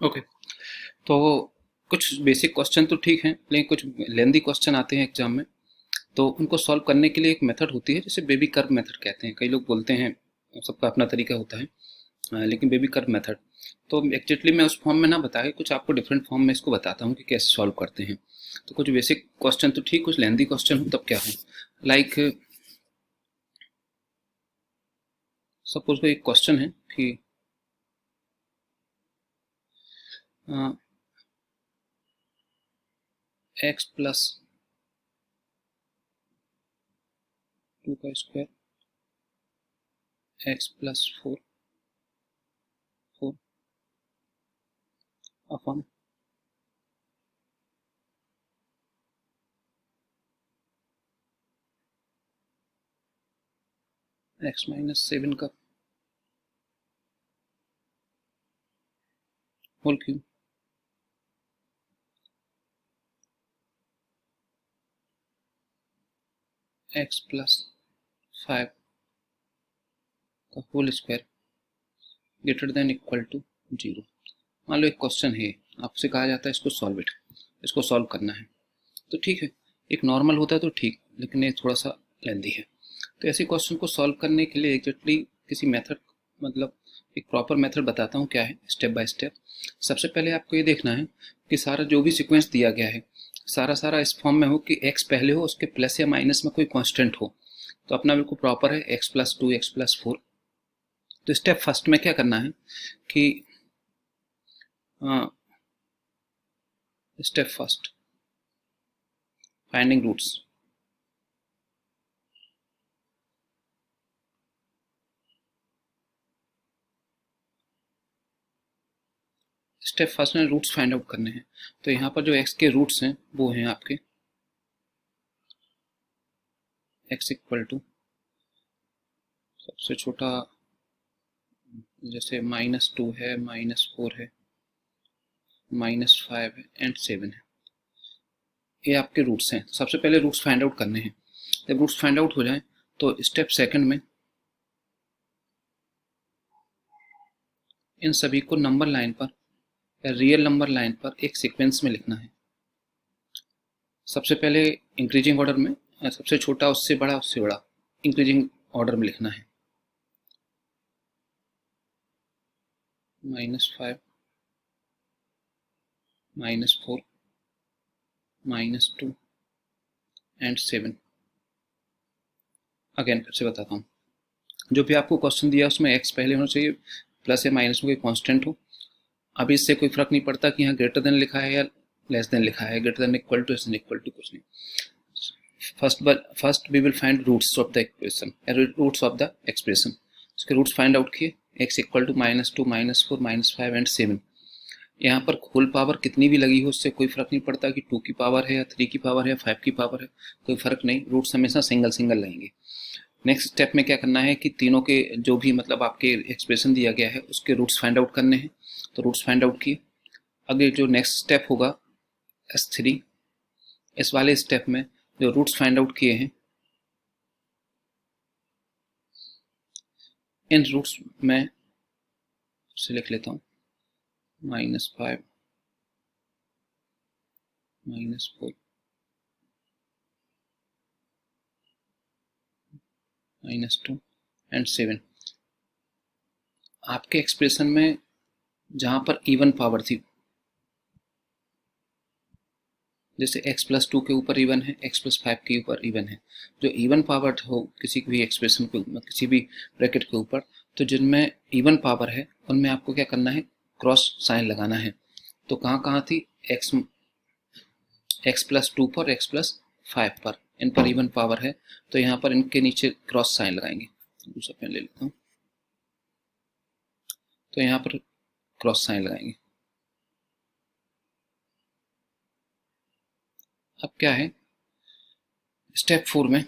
Okay. तो कुछ basic question तो ठीक हैं, लेकिन कुछ लेंदी क्वेश्चन आते हैं एग्जाम में, तो उनको सॉल्व करने के लिए एक मेथड होती है जिसे बेबी कर्व मेथड कहते हैं। कई लोग बोलते हैं, सबका अपना तरीका होता है, लेकिन बेबी कर्व मेथड तो एग्जैक्टली मैं उस फॉर्म में ना बताया, कुछ आपको डिफरेंट फॉर्म में इसको बताता हूँ कि कैसे सॉल्व करते हैं। तो कुछ बेसिक क्वेश्चन तो ठीक, कुछ लेंदी क्वेश्चन हो तब क्या हो। लाइक सपोज कोई एक क्वेश्चन है कि एक्स प्लस 2 का square x plus 4 upon x minus 7 का होल क्यूब एक्स प्लस 5 का whole square greater than equal to 0। मान लो एक क्वेश्चन है, आपसे कहा जाता है इसको सॉल्व इट, इसको सॉल्व करना है। तो ठीक है, एक नॉर्मल होता है तो ठीक, लेकिन ये थोड़ा सा लेंदी है। तो ऐसे क्वेश्चन को सॉल्व करने के लिए एग्जैक्टली किसी मेथड, मतलब एक प्रॉपर मेथड बताता हूँ क्या है, स्टेप बाय स्टेप। सबसे पहले आपको ये देखना है कि सारा जो भी सीक्वेंस दिया गया है सारा इस फॉर्म में हो कि एक्स पहले हो, उसके प्लस या माइनस में कोई कांस्टेंट हो। तो अपना बिल्कुल प्रॉपर है एक्स प्लस 2 एक्स प्लस 4। तो स्टेप फर्स्ट में क्या करना है कि step first finding roots. Step first में रूट्स फाइंड आउट करने हैं। तो यहाँ पर जो एक्स के रूट्स हैं वो हैं आपके एक्स इक्वल टू सबसे छोटा, जैसे -2 है, -4 है, -5 है एंड 7 है। ये आपके रूट्स हैं। सबसे पहले रूट्स फाइंड आउट करने हैं। जब रूट्स फाइंड आउट हो जाए तो स्टेप सेकंड में इन सभी को नंबर लाइन पर या रियल नंबर लाइन पर एक सीक्वेंस में लिखना है। सबसे पहले इंक्रीजिंग ऑर्डर में, सबसे छोटा उससे बड़ा उससे बड़ा इंक्रीजिंग ऑर्डर में लिखना है। -5 -4 -2 एंड 7। अगेन फिर से बताता हूँ, जो भी आपको क्वेश्चन दिया उसमें एक्स पहले होना चाहिए, प्लस या माइनस में कोई कांस्टेंट हो। अभी इससे कोई फर्क नहीं पड़ता कि यहाँ ग्रेटर देन लिखा है या लेस देन लिखा है, greater than equal to, less than equal to कुछ नहीं। First we will find roots of the equation, roots of the expression. उसके रूट्स फाइंड आउट किए, एक्स इक्वल टू -2 -4 -5 एंड 7। यहाँ पर होल पावर कितनी भी लगी हो उससे कोई फर्क नहीं पड़ता कि 2 की पावर है या 3 की पावर है, 5 की पावर है, कोई फर्क नहीं, रूट्स हमेशा सिंगल सिंगल लगेंगे। नेक्स्ट स्टेप में क्या करना है कि तीनों के जो भी मतलब आपके एक्सप्रेशन दिया गया है उसके रूट्स फाइंड आउट करने हैं। तो रूट्स फाइंड आउट किए। आगे जो नेक्स्ट स्टेप होगा S3, इस वाले स्टेप में जो रूट्स फाइंड आउट किए हैं इन रूट्स में से लिख लेता हूँ -5 -4 -2 एंड 7। आपके एक्सप्रेशन में जहां पर इवन पावर थी, जैसे x प्लस 2 के ऊपर इवन है, x प्लस 5 के ऊपर इवन है, जो इवन पावर हो किसी भी एक्सप्रेशन के, किसी भी ब्रैकेट के ऊपर, तो जिनमें इवन पावर है उनमें आपको क्या करना है, क्रॉस साइन लगाना है। तो कहाँ कहाँ थी, x प्लस 2 पर, x प्लस 5 पर, इन पर इवन पावर है, तो यहाँ पर इनके नीचे क्रॉस साइन लगाएंगे। दूसरा पेन ले लेता हूँ, तो यहाँ पर क्रॉस साइन लगाएंगे। अब क्या है स्टेप 4 में,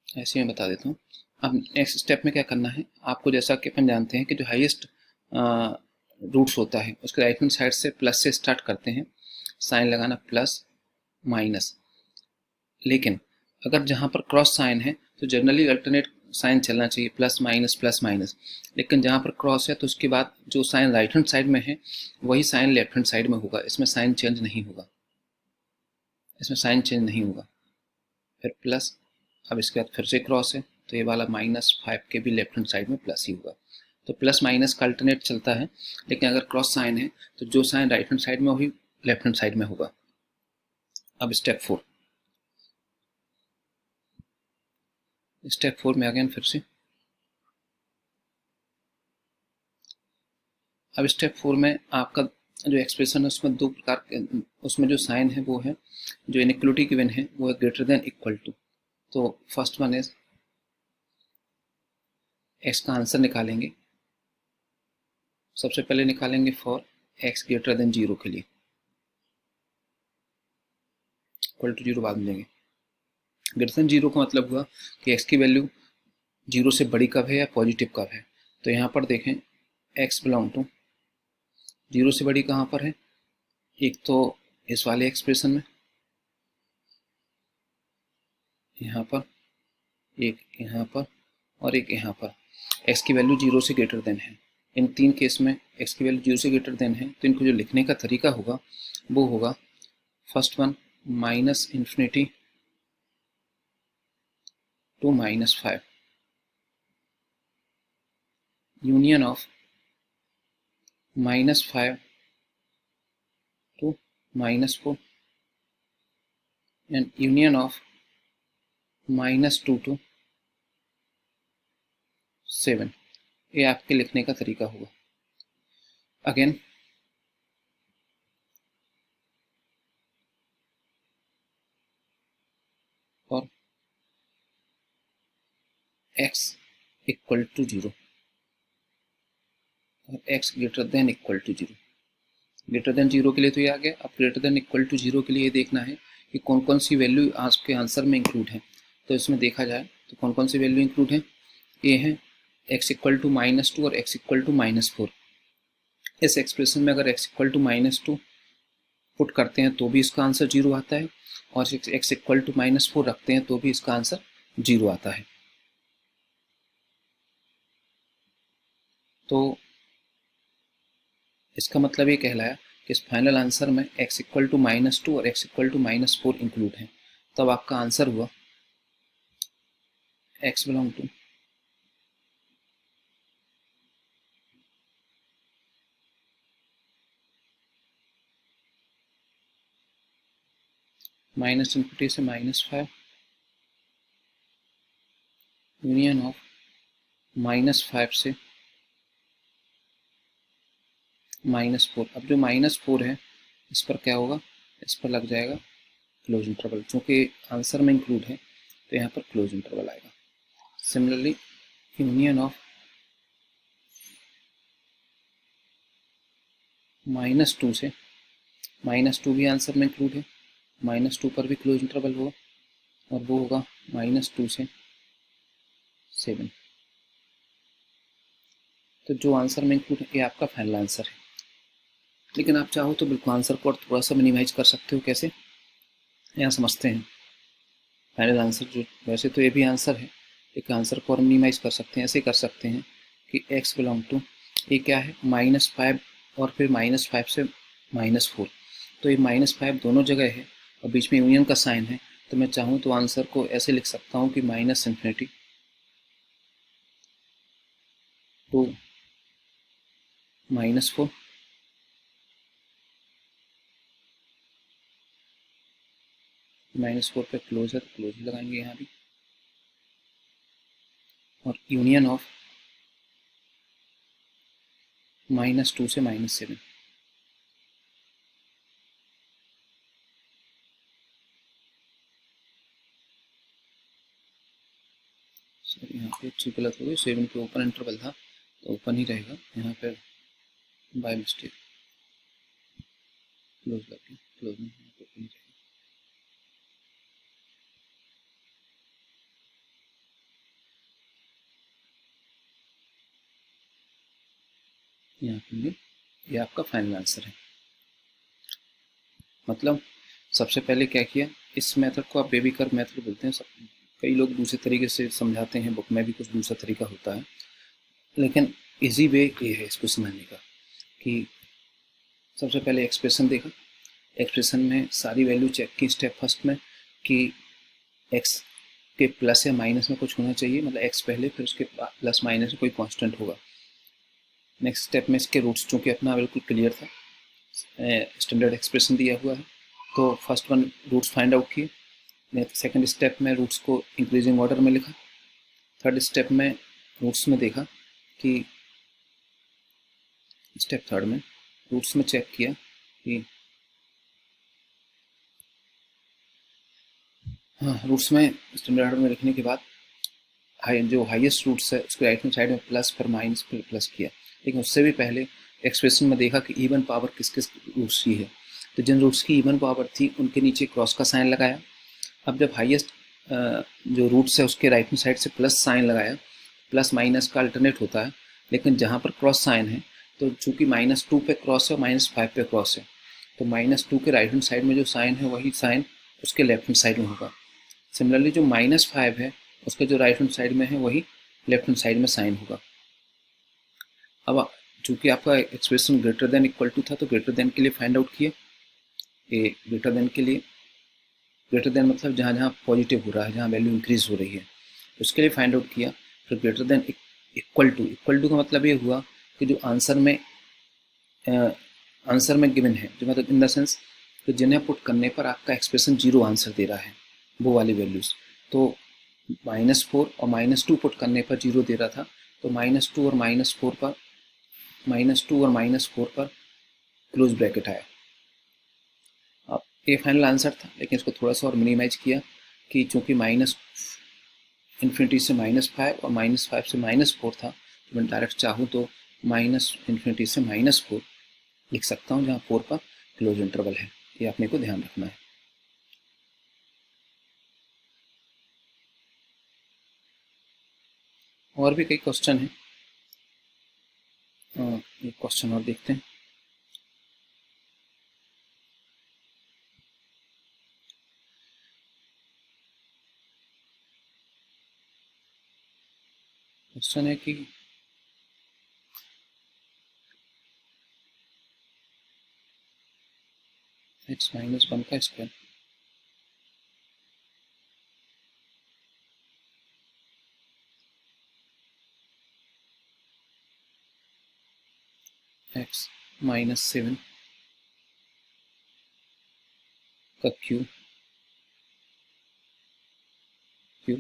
ऐसे मैं बता देता हूँ। अब नेक्स्ट स्टेप में क्या करना है आपको, जैसा कि अपन जानते हैं कि जो हाईएस्ट रूट्स होता है उसके राइट हैंड साइड से प्लस से स्टार्ट करते हैं, साइन लगाना प्लस माइनस। लेकिन अगर जहाँ पर क्रॉस साइन है तो जनरली अल्टरनेट साइन चलना चाहिए प्लस माइनस, लेकिन जहाँ पर क्रॉस है तो उसके बाद जो साइन राइट हैंड साइड में है वही साइन लेफ्ट हैंड साइड में होगा, इसमें साइन चेंज नहीं होगा, इसमें साइन चेंज नहीं होगा। फिर प्लस, अब इसके बाद फिर से क्रॉस है तो ये वाला -5 के भी लेफ्ट हैंड साइड में प्लस ही होगा। तो प्लस माइनस का अल्टरनेट चलता है, लेकिन अगर क्रॉस साइन है तो जो साइन राइट हैंड साइड में वही लेफ्ट हैंड साइड में होगा। अब स्टेप 4 में आ गए फिर से। अब स्टेप 4 में आपका जो एक्सप्रेशन है उसमें दो प्रकार के, उसमें जो साइन है वो है, जो इनइक्वलिटी गिवन है वो है ग्रेटर देन इक्वल टू। तो फर्स्ट वन इज एक्स का आंसर निकालेंगे, सबसे पहले निकालेंगे फॉर एक्स ग्रेटर देन 0 के लिए, इक्वल टू 0 बाद में लेंगे। ग्रेटर देन 0 का मतलब हुआ कि एक्स की वैल्यू 0 से बड़ी कब है या पॉजिटिव कब है। तो यहाँ पर देखें एक्स बिलोंग टू 0 से बड़ी कहाँ पर है, एक तो इस वाले एक्सप्रेशन में, यहाँ पर एक, यहाँ पर और एक यहाँ पर। एक्स की वैल्यू 0 से ग्रेटर देन है, इन तीन केस में एक्स की वैल्यू 0 से ग्रेटर देन है, तो इनको जो लिखने का तरीका होगा वो होगा first one -∞ to -5 union of -5 to -4 and union of -2 to 7। ये आपके लिखने का तरीका होगा। अगेन और x इक्वल टू 0 और x greater than equal to 0। Greater than 0 के लिए तो ये आ गया। अब ग्रेटर देन इक्वल टू 0 के लिए देखना है कि कौन कौन सी वैल्यू आपके आंसर में इंक्लूड है। तो इसमें देखा जाए तो कौन कौन सी वैल्यू इंक्लूड है, ये है x इक्वल टू -2 और x इक्वल टू -4। इस एक्सप्रेशन में अगर x इक्वल टू -2 पुट करते हैं तो भी इसका आंसर 0 आता है, और x इक्वल टू -4 रखते हैं तो भी इसका आंसर 0 आता है। तो इसका मतलब ये कहलाया कि इस फाइनल आंसर में x इक्वल टू -2 और x इक्वल टू -4 इंक्लूड है। तब आपका आंसर हुआ x बिलोंग टू -∞ से -5 यूनियन ऑफ -5 से -4। अब जो -4 है इस पर क्या होगा, इस पर लग जाएगा क्लोज इंटरवल, चूंकि आंसर में इंक्लूड है तो यहाँ पर क्लोज इंटरवल आएगा। सिमिलरली यूनियन ऑफ -2 से -2 भी आंसर में इंक्लूड है, -2 पर भी क्लोज इंटरवल होगा और वो होगा -2 से 7। तो जो आंसर में इंक्लूड है ये आपका फाइनल आंसर है। लेकिन आप चाहो तो बिल्कुल आंसर को और थोड़ा सा मिनिमाइज कर सकते हो। कैसे, यहाँ समझते हैं। फाइनल आंसर जो, वैसे तो ये भी आंसर है, एक आंसर को और मिनिमाइज कर सकते हैं। ऐसे कर सकते हैं कि x बिलोंग टू, ये क्या है -5 और फिर -5 से -4, तो ये -5 दोनों जगह है और बीच में यूनियन का साइन है। तो मैं चाहूँ तो आंसर को ऐसे लिख सकता हूँ कि -∞ to -4 -4 पे क्लोज है तो क्लोज लगाएंगे यहाँ भी, और यूनियन ऑफ -2 से -7। सॉरी यहाँ पे अच्छी गलत हो गई, 7 के ओपन इंटरवल था तो ओपन ही रहेगा, यहाँ पर बाय मिस्टेक क्लोज करके क्लोज नहीं ओपन ही रहेगा। यहाँ पे ये आपका फाइनल आंसर है। मतलब सबसे पहले क्या किया, इस मेथड को आप बेबी कर्व मेथड बोलते हैं सब, कई लोग दूसरे तरीके से समझाते हैं, बुक में भी कुछ दूसरा तरीका होता है, लेकिन इजी वे ये है इसको समझने का कि सबसे पहले एक्सप्रेशन देखा, एक्सप्रेशन में सारी वैल्यू चेक की स्टेप फर्स्ट में कि एक्स के प्लस या माइनस में कुछ होना चाहिए, मतलब एक्स पहले फिर उसके प्लस माइनस में कोई कांस्टेंट होगा। नेक्स्ट स्टेप में इसके रूट्स चूँकि अपना बिल्कुल क्लियर था, स्टैंडर्ड एक्सप्रेशन दिया हुआ है, तो first one roots find out किए। सेकंड स्टेप में रूट्स को इंक्रीजिंग ऑर्डर में लिखा। थर्ड स्टेप में रूट्स में देखा कि स्टेप थर्ड में रूट्स में चेक किया कि हाँ, रूट्स में स्टैंडर्ड ऑर्डर में लिखने के बाद जो हाईएस्ट रूट्स है उसके राइट हैंड साइड में प्लस फिर माइनस फिर प्लस किया, लेकिन उससे भी पहले एक्सप्रेशन में देखा कि इवन पावर किस किस रूट्स की है, तो जिन रूट्स की इवन पावर थी उनके नीचे क्रॉस का साइन लगाया। अब जब हाईएस्ट जो रूट्स है उसके राइट हैंड साइड से प्लस साइन लगाया, प्लस माइनस का अल्टरनेट होता है, लेकिन जहाँ पर क्रॉस साइन है तो चूंकि -2 पे क्रॉस है और -5 पे क्रॉस है, तो -2 के राइट हैंड साइड में जो साइन है वही साइन उसके लेफ्ट हैंड साइड में होगा। सिमिलरली जो -5 है उसके जो राइट हैंड साइड में है वही लेफ्ट हैंड साइड में साइन होगा। अब चूंकि आपका expression greater than equal to था तो ग्रेटर देन के लिए फाइंड आउट किए, ए ग्रेटर देन के लिए, ग्रेटर देन मतलब जहाँ जहाँ पॉजिटिव हो रहा है, जहाँ वैल्यू इंक्रीज हो रही है, उसके लिए फाइंड आउट किया। फिर ग्रेटर देन इक्वल टू का मतलब ये हुआ कि जो आंसर में गिवन है, जो मतलब इन द सेंस कि जिन्हें पुट करने पर आपका एक्सप्रेशन 0 आंसर दे रहा है, वो वाली वैल्यूज, तो -4 और -2 पुट करने पर 0 दे रहा था, तो -2 और -4 पर क्लोज ब्रैकेट आया। अब ये फाइनल आंसर था, लेकिन इसको थोड़ा सा और मिनिमाइज किया कि चूंकि -∞ से -5 और -5 से -4 था, तो मैं डायरेक्ट चाहूँ तो -∞ से -4 लिख सकता हूँ, जहाँ 4 पर क्लोज इंटरवल है। ये अपने को ध्यान रखना है। और भी कई क्वेश्चन हैं, एक क्वेश्चन और देखते हैं। क्वेश्चन है कि x-1 का स्क्वायर x-7 का cube 2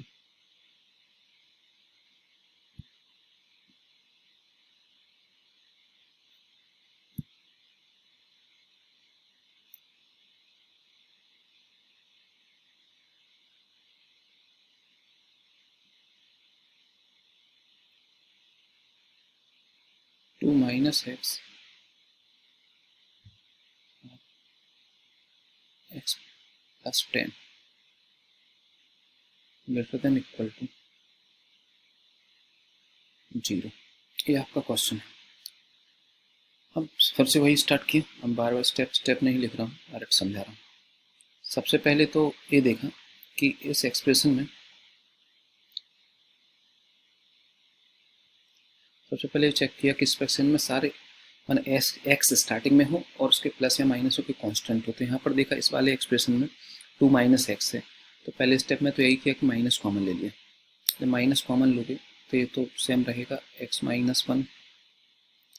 - x + 10 greater than equal to 0। ये आपका क्वेश्चन है। अब फिर से वही स्टार्ट किया, हम बार बार स्टेप नहीं लिख रहा हूँ, डायरेक्ट समझा रहा हूँ। सबसे पहले तो ये देखा कि इस एक्सप्रेशन में सबसे पहले चेक किया कि इस एक्सप्रेशन में सारे मान एक्स स्टार्टिंग में हो और उसके प्लस या माइनस हो के कांस्टेंट होते हैं। यहाँ पर देखा इस वाले एक्सप्रेशन में 2 - x है, तो पहले स्टेप में तो यही किया कि माइनस कॉमन ले लिया। जब माइनस कॉमन लोगे तो ये तो सेम रहेगा, x-1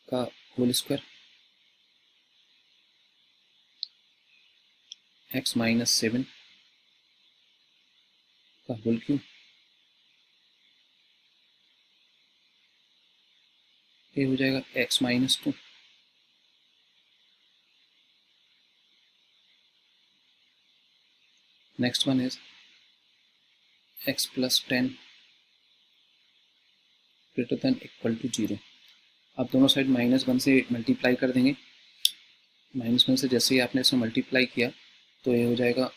का होल स्क्वायर x-7 का होल क्यूब, ये हो जाएगा x-2 next one is x + 10 greater than equal to 0। अब दोनों साइड -1 से मल्टीप्लाई कर देंगे। -1 से जैसे ही आपने इसमें मल्टीप्लाई किया तो ये हो जाएगा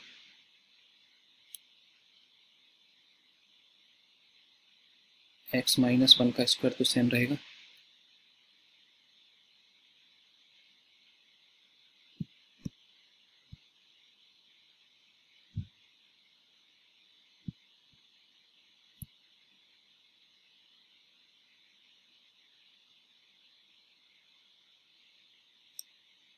x-1 का स्क्वायर तो सेम रहेगा,